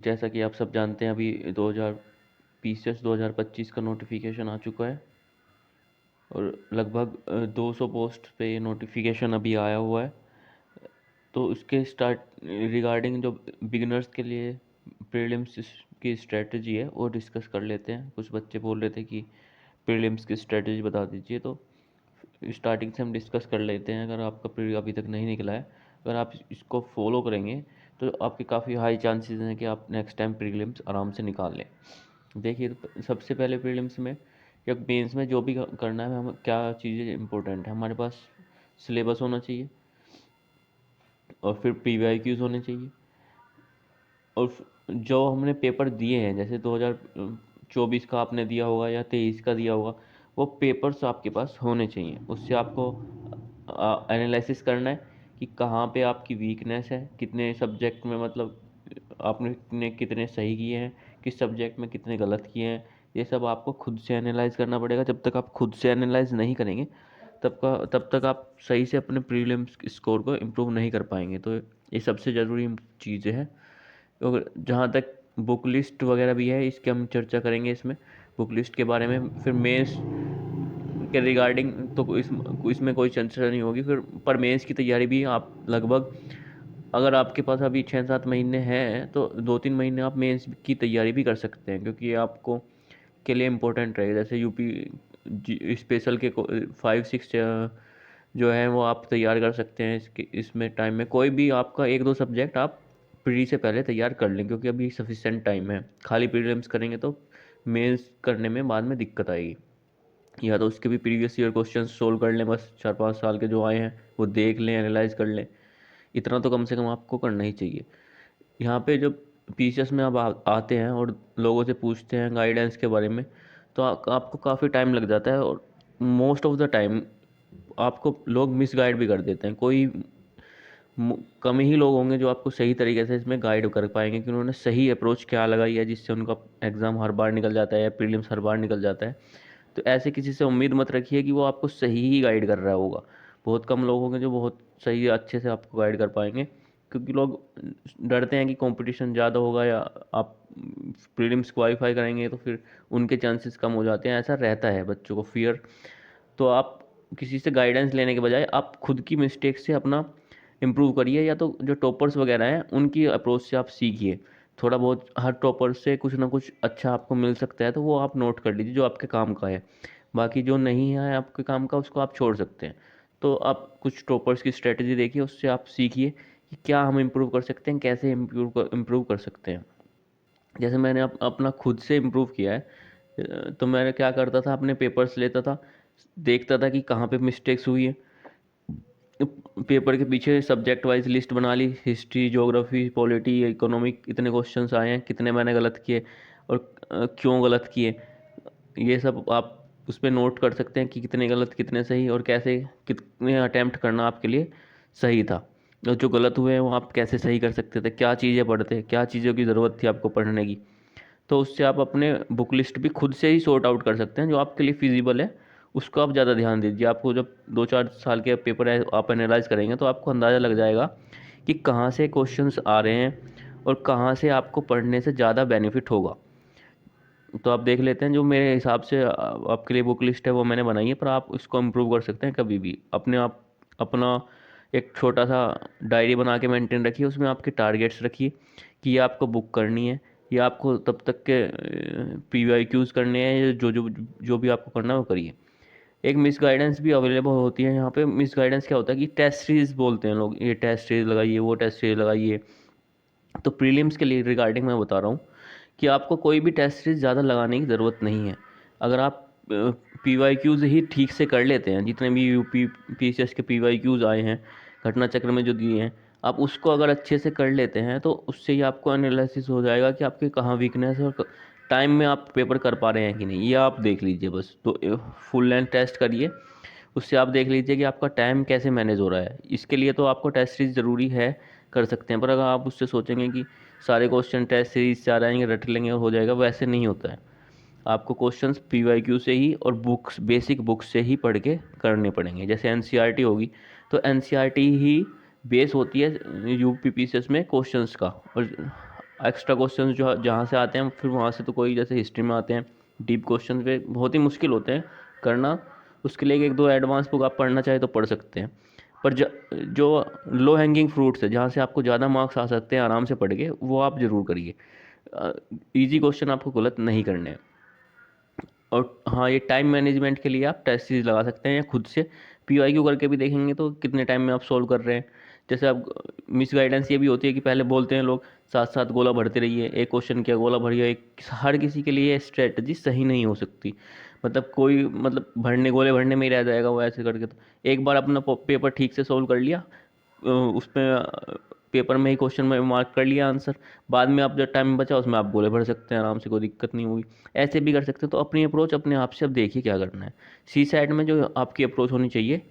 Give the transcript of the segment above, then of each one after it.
जैसा कि आप सब जानते हैं, अभी 2000 पीसीएस 2025 का नोटिफिकेशन आ चुका है और लगभग 200 पोस्ट पे ये नोटिफिकेशन अभी आया हुआ है। तो उसके स्टार्ट रिगार्डिंग जो बिगिनर्स के लिए प्रीलिम्स की स्ट्रेटजी है वो डिस्कस कर लेते हैं। कुछ बच्चे बोल रहे थे कि प्रीलिम्स की स्ट्रेटजी बता दीजिए, तो स्टार्टिंग से हम डिस्कस कर लेते हैं। अगर आपका प्री अभी तक नहीं निकला है, अगर आप इसको फॉलो करेंगे तो आपके काफ़ी हाई चांसेस हैं कि आप नेक्स्ट टाइम प्रीलिम्स आराम से निकाल लें। देखिए, तो सबसे पहले प्रीलिम्स में या मेंस में जो भी करना है, हम क्या चीज़ें इंपॉर्टेंट है। हमारे पास सिलेबस होना चाहिए और फिर पीवाईक्यूज होने चाहिए, और जो हमने पेपर दिए हैं, जैसे 2024 का आपने दिया होगा या 23 का दिया होगा, वो पेपर्स आपके पास होने चाहिए। उससे आपको एनालिसिस करना है कि कहाँ पे आपकी वीकनेस है, कितने सब्जेक्ट में मतलब आपने कितने सही किए हैं, किस सब्जेक्ट में कितने गलत किए हैं। ये सब आपको खुद से एनालाइज करना पड़ेगा। जब तक आप खुद से एनालाइज नहीं करेंगे तब तक आप सही से अपने प्रीलिम्स स्कोर को इम्प्रूव नहीं कर पाएंगे। तो ये सबसे ज़रूरी चीज़ें हैं। और जहाँ तक बुक लिस्ट वगैरह भी है, इसकी हम चर्चा करेंगे इसमें, बुक लिस्ट के बारे में। फिर मेंस के रिगार्डिंग तो इसमें कोई चर्चा नहीं होगी। फिर पर मेंस की तैयारी भी आप लगभग, अगर आपके पास अभी 6-7 महीने हैं तो 2-3 महीने आप मेंस की तैयारी भी कर सकते हैं, क्योंकि ये आपको के लिए इम्पोर्टेंट रहेगा। जैसे यूपी स्पेशल के 5-6 जो है वो आप तैयार कर सकते हैं इसमें टाइम में। कोई भी आपका 1-2 सब्जेक्ट आप प्री से पहले तैयार कर लें, क्योंकि अभी सफिशिएंट टाइम है। खाली प्रीलिम्स करेंगे तो मेंस करने में बाद में दिक्कत आएगी। या तो उसके भी प्रीवियस ईयर क्वेश्चन सोल्व कर लें, बस 4-5 साल के जो आए हैं वो देख लें, एनालाइज कर लें। इतना तो कम से कम आपको करना ही चाहिए। यहाँ पे जब पीसीएस में आप आते हैं और लोगों से पूछते हैं गाइडेंस के बारे में, तो आपको काफ़ी टाइम लग जाता है, और मोस्ट ऑफ द टाइम आपको लोग मिस गाइड भी कर देते हैं। कम ही लोग होंगे जो आपको सही तरीके से इसमें गाइड कर पाएंगे कि उन्होंने सही अप्रोच क्या लगाई है, जिससे उनका एग्ज़ाम हर बार निकल जाता है या प्रीलिम्स हर बार निकल जाता है। तो ऐसे किसी से उम्मीद मत रखिए कि वो आपको सही ही गाइड कर रहा होगा। बहुत कम लोग होंगे जो बहुत सही अच्छे से आपको गाइड कर पाएंगे, क्योंकि लोग डरते हैं कि कंपटीशन ज़्यादा होगा या आप प्रीलिम्स क्वालिफाई करेंगे तो फिर उनके चांसेस कम हो जाते हैं। ऐसा रहता है बच्चों को फियर। तो आप किसी से गाइडेंस लेने के बजाय आप खुद की मिस्टेक से अपना इम्प्रूव करिए, या तो जो टॉपर्स वगैरह हैं उनकी अप्रोच से आप सीखिए। थोड़ा बहुत हर टॉपर से कुछ ना कुछ अच्छा आपको मिल सकता है, तो वो आप नोट कर लीजिए जो आपके काम का है। बाकी जो नहीं है आपके काम का, उसको आप छोड़ सकते हैं। तो आप कुछ टॉपर्स की स्ट्रेटजी देखिए, उससे आप सीखिए कि क्या हम इम्प्रूव कर सकते हैं, कैसे इम्प्रूव कर सकते हैं। जैसे मैंने अपना खुद से इम्प्रूव किया है। तो मैं क्या करता था, अपने पेपर्स लेता था, देखता था कि कहाँ पे मिस्टेक्स हुई है, पेपर के पीछे सब्जेक्ट वाइज लिस्ट बना ली, हिस्ट्री, ज्योग्राफी, पॉलिटी, इकोनॉमिक इतने क्वेश्चंस आए हैं, कितने मैंने गलत किए और क्यों गलत किए। ये सब आप उस पर नोट कर सकते हैं कि कितने गलत कितने सही, और कैसे कितने अटैम्प्ट करना आपके लिए सही था। और जो गलत हुए हैं वो आप कैसे सही कर सकते थे, क्या चीज़ें पढ़ते, क्या चीज़ों की ज़रूरत थी आपको पढ़ने की। तो उससे आप अपने बुक लिस्ट भी खुद से ही सॉर्ट आउट कर सकते हैं, जो आपके लिए फिजिबल है उसको आप ज़्यादा ध्यान दीजिए। आपको जब 2-4 साल के पेपर आप एनालाइज करेंगे तो आपको अंदाज़ा लग जाएगा कि कहाँ से क्वेश्चंस आ रहे हैं और कहाँ से आपको पढ़ने से ज़्यादा बेनिफिट होगा। तो आप देख लेते हैं, जो मेरे हिसाब से आपके लिए बुक लिस्ट है वो मैंने बनाई है, पर आप इसको इम्प्रूव कर सकते हैं कभी भी। अपना एक छोटा सा डायरी बना के मेंटेन रखिए, उसमें आपके टारगेट्स रखिए कि ये आपको बुक करनी है, ये आपको तब तक के पीवाईक्यूज़ करने हैं, या जो भी आपको करना है वो करिए। एक मिस गाइडेंस भी अवेलेबल होती है यहाँ पे। मिस गाइडेंस क्या होता है कि टेस्ट सीरीज बोलते हैं लोग, ये टेस्ट सीरीज लगाइए, वो टेस्ट सीरीज लगाइए। तो प्रीलिम्स के लिए रिगार्डिंग मैं बता रहा हूँ कि आपको कोई भी टेस्ट सीरीज ज़्यादा लगाने की ज़रूरत नहीं है। अगर आप पीवाईक्यूज़ ही ठीक से कर लेते हैं, जितने भी यूपी पीसीएस के पीवाईक्यूज़ आए हैं घटना चक्र में जो दिए हैं, आप उसको अगर अच्छे से कर लेते हैं तो उससे ही आपको एनालिसिस हो जाएगा कि आपके कहाँ वीकनेस है, और टाइम में आप पेपर कर पा रहे हैं कि नहीं। ये आप देख लीजिए बस। तो फुल लेंथ टेस्ट करिए, उससे आप देख लीजिए कि आपका टाइम कैसे मैनेज हो रहा है। इसके लिए तो आपको टेस्ट सीरीज ज़रूरी है, कर सकते हैं। पर अगर आप उससे सोचेंगे कि सारे क्वेश्चन टेस्ट सीरीज से आ जाएंगे, रट लेंगे और हो जाएगा, वैसे नहीं होता है। आपको क्वेश्चंस पीवाईक्यू से ही और बुक्स, बेसिक बुक्स से ही पढ़ के करने पड़ेंगे। जैसे एनसीईआरटी होगी तो एनसीईआरटी ही बेस होती है यूपी पीसीएस में क्वेश्चंस का। और एक्स्ट्रा क्वेश्चन जो जहाँ से आते हैं फिर वहाँ से तो कोई जैसे हिस्ट्री में आते हैं डीप क्वेश्चन पे बहुत ही मुश्किल होते हैं करना। उसके लिए एक दो एडवांस बुक आप पढ़ना चाहे तो पढ़ सकते हैं। पर जो लो हैंगिंग फ्रूट्स है जहाँ से आपको ज़्यादा मार्क्स आ सकते हैं आराम से पढ़ के, वो आप ज़रूर करिए। इजी क्वेश्चन आपको गलत नहीं करने हैं। और हाँ, ये टाइम मैनेजमेंट के लिए आप टेस्ट सीरीज लगा सकते हैं या खुद से पीवाईक्यू करके भी देखेंगे तो कितने टाइम में आप सोल्व कर रहे हैं। जैसे आप मिस गाइडेंस ये भी होती है कि पहले बोलते हैं लोग साथ साथ गोला भरते रहिए, एक क्वेश्चन किया गोला भरिए। एक हर किसी के लिए स्ट्रेटजी सही नहीं हो सकती। मतलब कोई मतलब भरने गोले भरने में ही रह जाएगा वो ऐसे करके। तो एक बार अपना पेपर ठीक से सोल्व कर लिया, उसमें पेपर में ही क्वेश्चन में मार्क कर लिया आंसर, बाद में आप जो टाइम बचा उसमें आप गोले भर सकते हैं आराम से, कोई दिक्कत नहीं होगी। ऐसे भी कर सकते हैं। तो अपनी अप्रोच अपने आप से अब देखिए क्या करना है। सी साइड में जो आपकी अप्रोच होनी चाहिए,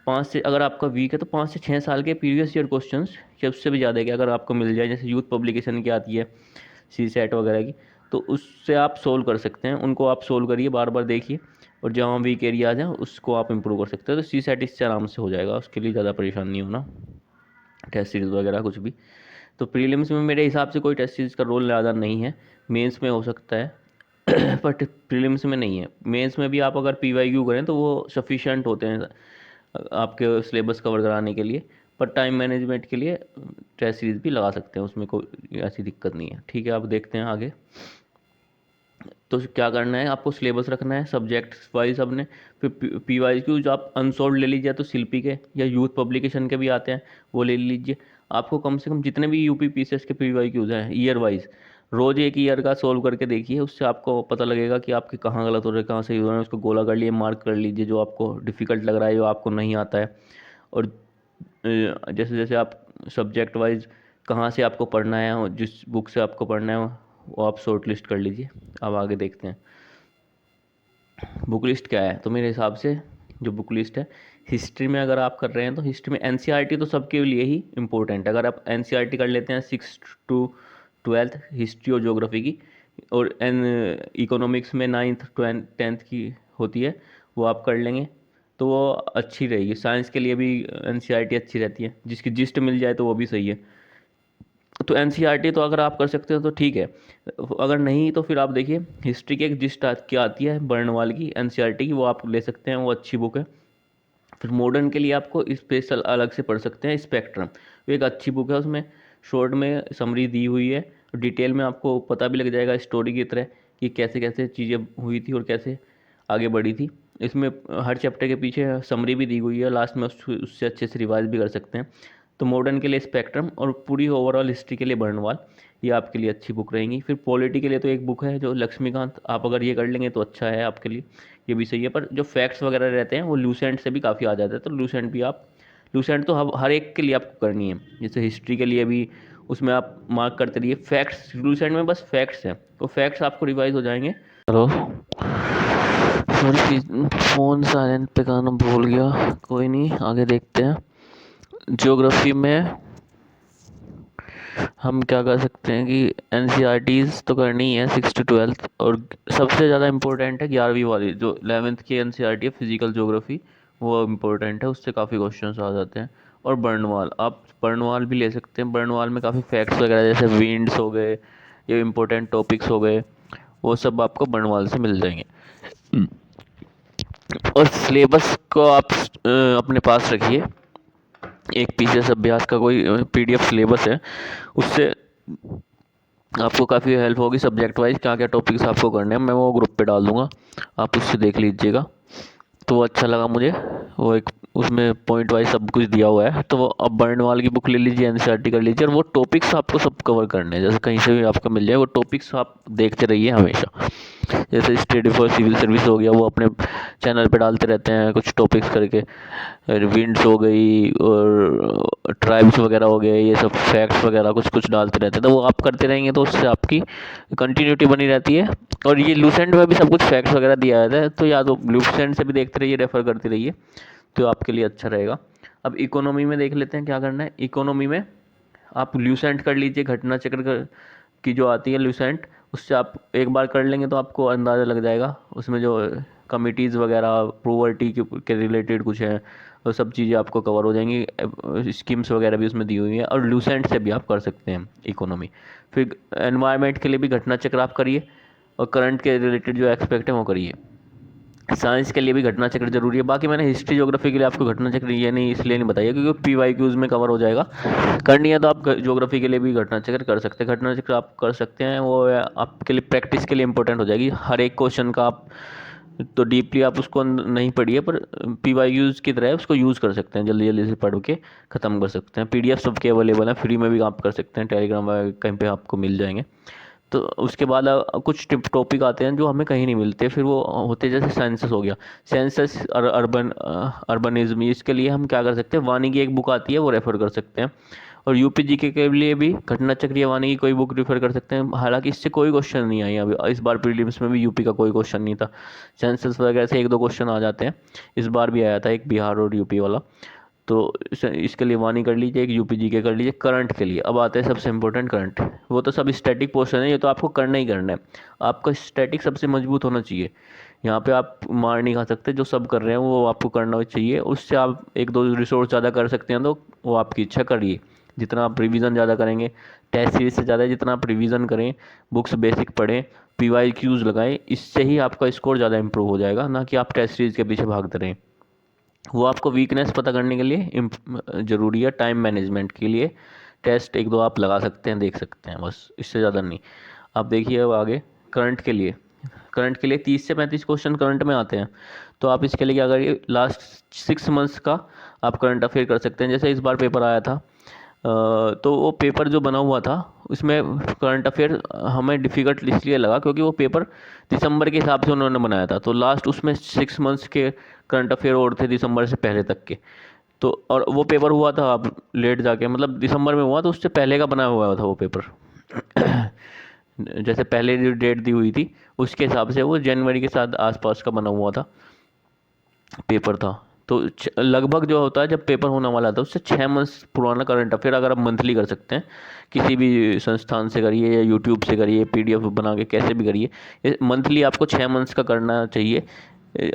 5 से, अगर आपका वीक है तो 5 से 6 साल के प्रीवियस ईयर क्वेश्चंस या उससे भी ज़्यादा के अगर आपको मिल जाए, जैसे यूथ पब्लिकेशन की आती है सी सेट वगैरह की, तो उससे आप सोल्व कर सकते हैं। उनको आप सोल्व करिए, बार बार देखिए, और जहाँ वीक एरियाज हैं उसको आप इम्प्रूव कर सकते हैं। तो सी सेट इससे आराम से हो जाएगा, उसके लिए ज़्यादा परेशान नहीं होना, टेस्ट सीरीज़ वगैरह कुछ भी। तो प्रीलिम्स में मेरे हिसाब से कोई टेस्ट सीरीज़ का रोल ज़्यादा नहीं है, मेंस में हो सकता है बट प्रीलिम्स में नहीं है। मेंस में भी आप अगर पीवाईक्यू करें तो वो सफिशिएंट होते हैं आपके सिलेबस कवर कराने के लिए। पर टाइम मैनेजमेंट के लिए टेस्ट सीरीज़ भी लगा सकते हैं, उसमें कोई ऐसी दिक्कत नहीं है। ठीक है, आप देखते हैं आगे। तो क्या करना है, आपको सिलेबस रखना है सब्जेक्ट वाइज अपने। फिर पीवाईक्यू जो आप अनसॉल्व ले लीजिए, तो शिल्पी के या यूथ पब्लिकेशन के भी आते हैं, वो ले लीजिए। आपको कम से कम जितने भी यूपी पीसीएस के पीवाईक्यूज हैं ईयर वाइज, रोज़ एक ईयर का सोल्व करके देखिए। उससे आपको पता लगेगा कि आपके कहाँ गलत हो रहे हैं कहाँ सही हो रहे हैं। उसको गोला कर लिए, मार्क कर लीजिए जो आपको डिफ़िकल्ट लग रहा है, जो आपको नहीं आता है। और जैसे जैसे आप सब्जेक्ट वाइज कहाँ से आपको पढ़ना है और जिस बुक से आपको पढ़ना है वो आप शॉर्ट लिस्ट कर लीजिए। अब आगे देखते हैं बुक लिस्ट क्या है। तो मेरे हिसाब से जो बुक लिस्ट है, हिस्ट्री में अगर आप कर रहे हैं तो हिस्ट्री में एनसीईआरटी तो सबके लिए ही इम्पोर्टेंट है। अगर आप एनसीईआरटी कर लेते हैं 6 to 12 हिस्ट्री और ज्योग्राफी की, और इकोनॉमिक्स में 9th 10th की होती है, वो आप कर लेंगे तो वो अच्छी रहेगी। साइंस के लिए भी एनसीईआरटी अच्छी रहती है, जिसकी जिस्ट मिल जाए तो वो भी सही है। तो एनसीईआरटी तो अगर आप कर सकते हो तो ठीक है, अगर नहीं तो फिर आप देखिए हिस्ट्री की एक जिस्ट क्या आती है बर्नवाल की एनसीईआरटी की, वो आप ले सकते हैं, वो अच्छी बुक है। फिर मॉडर्न के लिए आपको स्पेशल अलग से पढ़ सकते हैं स्पेक्ट्रम, वो एक अच्छी बुक है। उसमें शॉर्ट में समरी दी हुई है, डिटेल में आपको पता भी लग जाएगा स्टोरी की तरह कि कैसे कैसे चीज़ें हुई थी और कैसे आगे बढ़ी थी। इसमें हर चैप्टर के पीछे समरी भी दी हुई है, लास्ट में उससे अच्छे से रिवाइज भी कर सकते हैं। तो मॉडर्न के लिए स्पेक्ट्रम और पूरी ओवरऑल हिस्ट्री के लिए बर्नवाल, ये आपके लिए अच्छी बुक रहेंगी। फिर पॉलिटी के लिए तो एक बुक है जो लक्ष्मीकांत, आप अगर ये कर लेंगे तो अच्छा है आपके लिए, ये भी सही है। पर जो फैक्ट्स वगैरह रहते हैं वो लूसेंट से भी काफ़ी आ जाता है, तो लूसेंट भी आप, लूसेंट तो हर एक के लिए आपको करनी है। जैसे हिस्ट्री के लिए भी उसमें आप मार्क करते रहिए, फैक्ट्स लूसेंट में बस फैक्ट्स हैं, तो फैक्ट्स आपको रिवाइज हो जाएंगे। हेलो, सॉरी फ़ोन साइलेंट पे करना भूल गया, कोई नहीं, आगे देखते हैं। ज्योग्राफी में हम क्या कर सकते हैं कि एनसीईआरटीज़ तो करनी है 6 to 12, और सबसे ज़्यादा इम्पोर्टेंट है 11वीं वाली जो 11th की एनसीईआरटी है फिजिकल ज्योग्राफी, वो इम्पोर्टेंट है, उससे काफ़ी क्वेश्चंस आ जाते हैं। और बर्नवाल, आप बर्नवाल भी ले सकते हैं। बर्नवाल में काफ़ी फैक्ट्स वगैरह जैसे विंड्स हो गए, ये इम्पोर्टेंट टॉपिक्स हो गए, वो सब आपको बर्नवाल से मिल जाएंगे। और सिलेबस को आप अपने पास रखिए, एक पीसीएस अभ्यास का कोई पीडीएफ सिलेबस है, उससे आपको काफ़ी हेल्प होगी सब्जेक्ट वाइज क्या क्या टॉपिक्स आपको करने हैं। मैं वो ग्रुप पे डाल दूँगा, आप उससे देख लीजिएगा। तो वो अच्छा लगा मुझे, वो एक उसमें पॉइंट वाइज सब कुछ दिया हुआ है। तो वो अब बर्नवाल की बुक ले लीजिए, एनसीईआरटी कर लीजिए, और वो टॉपिक्स आपको सब कवर करने हैं। जैसे कहीं से भी आपको मिल जाए वो टॉपिक्स आप देखते रहिए हमेशा। जैसे स्टडी फॉर सिविल सर्विस हो गया, वो अपने चैनल पे डालते रहते हैं कुछ टॉपिक्स करके, विंड्स हो गई और ट्राइब्स वगैरह हो गए, ये सब फैक्ट्स वगैरह कुछ कुछ डालते रहते हैं। तो वो आप करते रहेंगे तो उससे आपकी कंटिन्यूटी बनी रहती है। और ये लूसेंट में भी सब कुछ फैक्ट्स वगैरह दिया रहता है, तो या तो लूसेंट से भी देखते रहिए, रेफर करते रहिए, तो आपके लिए अच्छा रहेगा। अब इकोनॉमी में देख लेते हैं क्या करना है। इकोनॉमी में आप लूसेंट कर लीजिए, घटना चक्र की जो आती है लूसेंट, उससे आप एक बार कर लेंगे तो आपको अंदाज़ा लग जाएगा। उसमें जो कमिटीज़ वगैरह पॉवर्टी के रिलेटेड कुछ है, और सब चीज़ें आपको कवर हो जाएंगी, स्कीम्स वगैरह भी उसमें दी हुई है। और लूसेंट से भी आप कर सकते हैं इकोनॉमी। फिर एनवायरनमेंट के लिए भी घटना चक्र आप करिए, और करंट के रिलेटेड जो एक्सपेक्ट है वो करिए। साइंस के लिए भी घटना चक्र जरूरी है। बाकी मैंने हिस्ट्री ज्योग्राफी के लिए आपको घटना चक्र ये नहीं इसलिए नहीं बताया क्योंकि PYQs में कवर हो जाएगा। करनी है तो आप ज्योग्राफी के लिए भी घटना चक्र कर सकते हैं। घटना चक्र आप कर सकते हैं, वो आपके लिए प्रैक्टिस के लिए इंपॉर्टेंट हो जाएगी। हर एक क्वेश्चन का आप तो डीपली आप उसको नहीं पढ़िए, पर PYQs की तरह है, उसको यूज़ कर सकते हैं, जल्दी जल्दी से पढ़ के ख़त्म कर सकते हैं। PDF सबके अवेलेबल है, फ्री में भी आप कर सकते हैं, टेलीग्राम कहीं पे आपको मिल जाएंगे। तो उसके बाद कुछ टॉपिक आते हैं जो हमें कहीं नहीं मिलते, फिर वो होते हैं जैसे सेंसस हो गया, सेंसस और अर्बनिज्म। इसके लिए हम क्या कर सकते हैं, वानी की एक बुक आती है वो रेफ़र कर सकते हैं। और UPGK के लिए भी घटना चक्रीय वानी की कोई बुक रेफर कर सकते हैं। हालांकि इससे कोई क्वेश्चन नहीं आई अभी, इस बार प्रीलिम्स में भी यूपी का कोई क्वेश्चन नहीं था। सेंसस वगैरह से 1-2 क्वेश्चन आ जाते हैं, इस बार भी आया था एक बिहार और यूपी वाला। तो इसके लिए वानी कर लीजिए, एक UPGK कर लीजिए। करंट के लिए अब आते हैं सबसे इंपॉर्टेंट करंट। वो तो सब स्टैटिक पोर्शन है, ये तो आपको करना ही करना है। आपका स्टैटिक सबसे मजबूत होना चाहिए, यहाँ पे आप मार नहीं खा सकते। जो सब कर रहे हैं वो आपको करना चाहिए। उससे आप 1-2 रिसोर्स ज़्यादा कर सकते हैं तो वो आपकी इच्छा करिए। जितना आप रिवीजन ज़्यादा करेंगे, टेस्ट सीरीज से ज़्यादा जितना आप रिवीजन करें, बुक्स बेसिक पढ़ें, PYQs लगाएं, इससे ही आपका स्कोर ज़्यादा इंप्रूव हो जाएगा, ना कि आप टेस्ट सीरीज के पीछे भागते रहें। वो आपको वीकनेस पता करने के लिए ज़रूरी है। टाइम मैनेजमेंट के लिए टेस्ट 1-2 आप लगा सकते हैं, देख सकते हैं, बस इससे ज़्यादा नहीं। आप देखिए अब आगे करंट के लिए। करंट के लिए 30 से 35 क्वेश्चन करंट में आते हैं। तो आप इसके लिए क्या करिए, लास्ट 6 मंथ्स का आप करंट अफेयर कर सकते हैं। जैसे इस बार पेपर आया था, तो वो पेपर जो बना हुआ था उसमें करंट अफेयर हमें डिफ़िकल्ट इसलिए लगा क्योंकि वो पेपर दिसंबर के हिसाब से उन्होंने बनाया था। तो लास्ट उसमें 6 मंथ्स के करंट अफेयर और थे दिसंबर से पहले तक के। तो और वो पेपर हुआ था अब लेट जाके, मतलब दिसंबर में हुआ, तो उससे पहले का बना हुआ था वो पेपर। जैसे पहले जो डेट दी हुई थी उसके हिसाब से वो जनवरी के साथ आसपास का बना हुआ था पेपर था। तो लगभग जो होता है जब पेपर होने वाला था उससे 6 मंथ्स पुराना करंट अफेयर अगर आप मंथली कर सकते हैं, किसी भी संस्थान से करिए या यूट्यूब से करिए, PDF बना के कैसे भी करिए, मंथली आपको 6 मंथ्स का करना चाहिए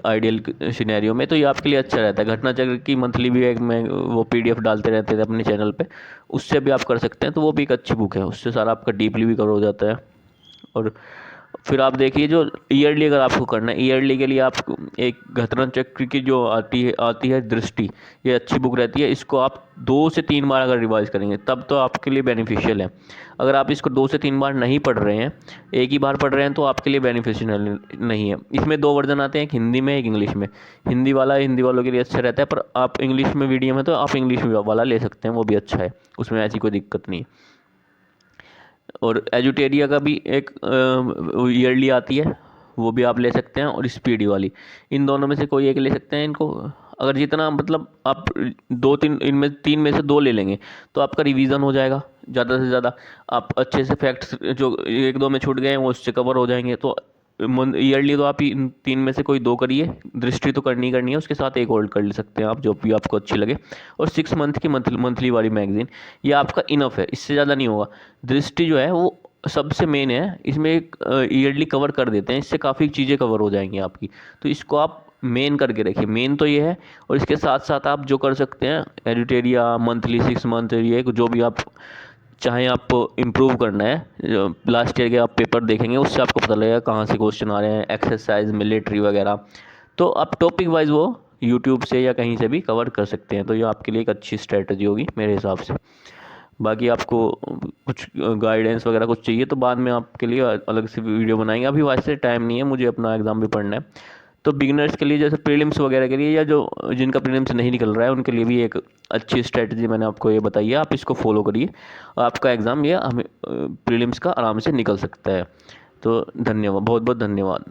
आइडियल सिनेरियो में। तो ये आपके लिए अच्छा रहता है। घटना चक्र की मंथली भी एक में वो PDF डालते रहते थे अपने चैनल पे, उससे भी आप कर सकते हैं। तो वो भी एक अच्छी बुक है, उससे सारा आपका डीपली भी कवर हो जाता है। और फिर आप देखिए जो ईयरली अगर आपको करना है, ईयरली के लिए आप एक घटना चक्र की जो आती है दृष्टि, ये अच्छी बुक रहती है। इसको आप 2 से 3 बार अगर रिवाइज करेंगे तब तो आपके लिए बेनिफिशियल है। अगर आप इसको 2 से 3 बार नहीं पढ़ रहे हैं, एक ही बार पढ़ रहे हैं, तो आपके लिए बेनिफिशियल नहीं है। इसमें 2 वर्जन आते हैं, एक हिंदी में एक इंग्लिश में। हिंदी वालों के लिए अच्छा रहता है, पर आप इंग्लिश में मीडियम है तो आप इंग्लिश वाला ले सकते हैं, वो भी अच्छा है, उसमें ऐसी कोई दिक्कत नहीं है। और एजुटेरिया का भी एक ईयरली आती है, वो भी आप ले सकते हैं, और स्पीडी वाली, इन दोनों में से कोई एक ले सकते हैं। इनको अगर जितना मतलब आप 2-3 इनमें 3 में से 2 ले लेंगे तो आपका रिवीजन हो जाएगा ज़्यादा से ज़्यादा। आप अच्छे से फैक्ट्स जो 1-2 में छूट गए हैं वो उससे कवर हो जाएंगे। तो ईयरली तो आप इन 3 में से कोई 2 करिए, दृष्टि तो करनी करनी है, उसके साथ एक और कर ले सकते हैं आप, जो भी आपको अच्छी लगे। और 6 मंथ की मंथली वाली मैगजीन, ये आपका इनफ है, इससे ज़्यादा नहीं होगा। दृष्टि जो है वो सबसे मेन है, इसमें एक ईयरली कवर कर देते हैं, इससे काफ़ी चीज़ें कवर हो जाएंगी आपकी। तो इसको आप मेन करके रखिए, मेन तो ये है। और इसके साथ साथ आप जो कर सकते हैं एडिटेरिया मंथली 6 मंथ, ये जो भी आप चाहें, आप इम्प्रूव करना है। लास्ट ईयर के आप पेपर देखेंगे, उससे आपको पता लगेगा कहाँ से क्वेश्चन आ रहे हैं, एक्सरसाइज मिलिट्री वगैरह। तो आप टॉपिक वाइज वो यूट्यूब से या कहीं से भी कवर कर सकते हैं। तो ये आपके लिए एक अच्छी स्ट्रेटजी होगी मेरे हिसाब से। बाकी आपको कुछ गाइडेंस वगैरह कुछ चाहिए तो बाद में आपके लिए अलग से वीडियो बनाएंगे। अभी वैसे टाइम नहीं है, मुझे अपना एग्ज़ाम भी पढ़ना है। तो बिगिनर्स के लिए जैसे प्रीलिम्स वगैरह के लिए, या जो जिनका प्रीलिम्स नहीं निकल रहा है, उनके लिए भी एक अच्छी स्ट्रेटजी मैंने आपको ये बताई है, आप इसको फॉलो करिए, आपका एग्ज़ाम ये हमें प्रीलिम्स का आराम से निकल सकता है। तो धन्यवाद, बहुत बहुत धन्यवाद।